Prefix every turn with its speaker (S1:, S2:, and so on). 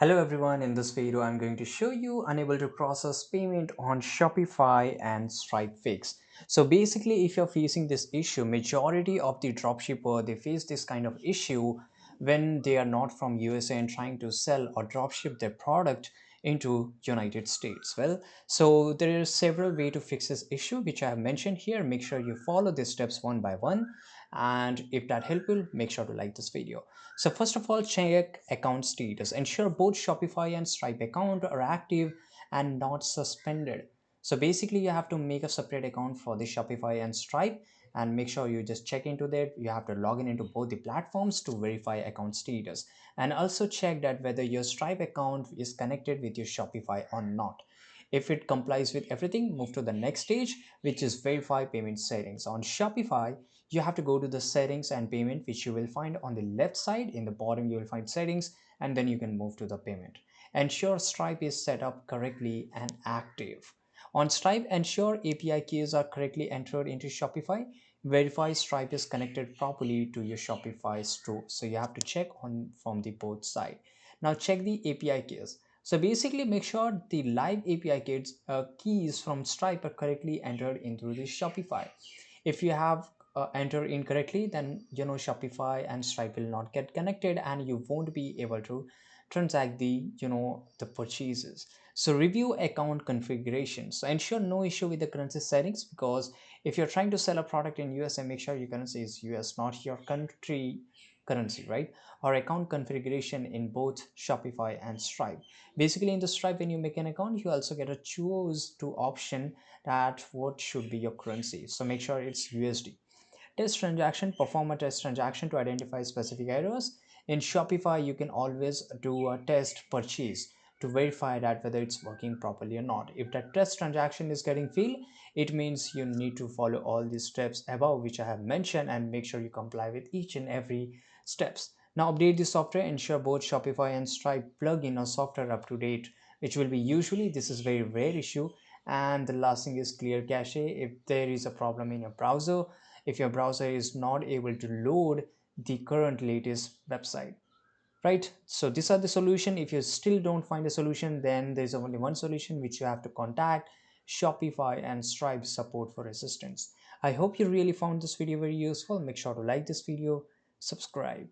S1: Hello everyone, in this video I'm going to show you unable to process payment on Shopify and Stripe fix. So basically if you're facing this issue, majority of the dropshipper they face this kind of issue when they are not from USA and trying to sell or dropship their product into United States. Well, so there are several ways to fix this issue which I have mentioned here. Make sure you follow these steps one by one, and if that helpful, make sure to like this video. So first of all, check account status. Ensure both Shopify and Stripe account are active and not suspended. So basically you have to make a separate account for the Shopify and Stripe, and make sure you just check into that. You have to log in into both the platforms to verify account status, and also check that whether your Stripe account is connected with your Shopify or not. If it complies with everything, move to the next stage, which is verify payment settings. On Shopify, you have to go to the settings and payment, which you will find on the left side. In the bottom you will find settings, and then you can move to the payment. Ensure Stripe is set up correctly and active. On Stripe, ensure API keys are correctly entered into Shopify. Verify Stripe is connected properly to your Shopify store. So you have to check on from the both side. Now check the API keys. So basically make sure the live API keys from Stripe are correctly entered into the Shopify. If you have enter incorrectly, then Shopify and Stripe will not get connected and you won't be able to transact the purchases. So review account configuration. So ensure no issue with the currency settings, because if you're trying to sell a product in USA, make sure your currency is US, not your country currency, right? Or account configuration in both Shopify and Stripe. Basically in the Stripe, when you make an account, you also get a choose to option that what should be your currency. So make sure it's USD. Test transaction, perform a test transaction to identify specific errors. In Shopify, you can always do a test purchase to verify that whether it's working properly or not. If that test transaction is getting failed, it means you need to follow all these steps above which I have mentioned, and make sure you comply with each and every steps. Now update the software, ensure both Shopify and Stripe plugin or software up to date, which will be usually, this is very rare issue. And the last thing is clear cache. If there is a problem in your browser, if your browser is not able to load the current latest website, right? So these are the solution. If you still don't find a solution, then there's only one solution, which you have to contact Shopify and Stripe support for assistance. I hope you really found this video very useful. Make sure to like this video, subscribe.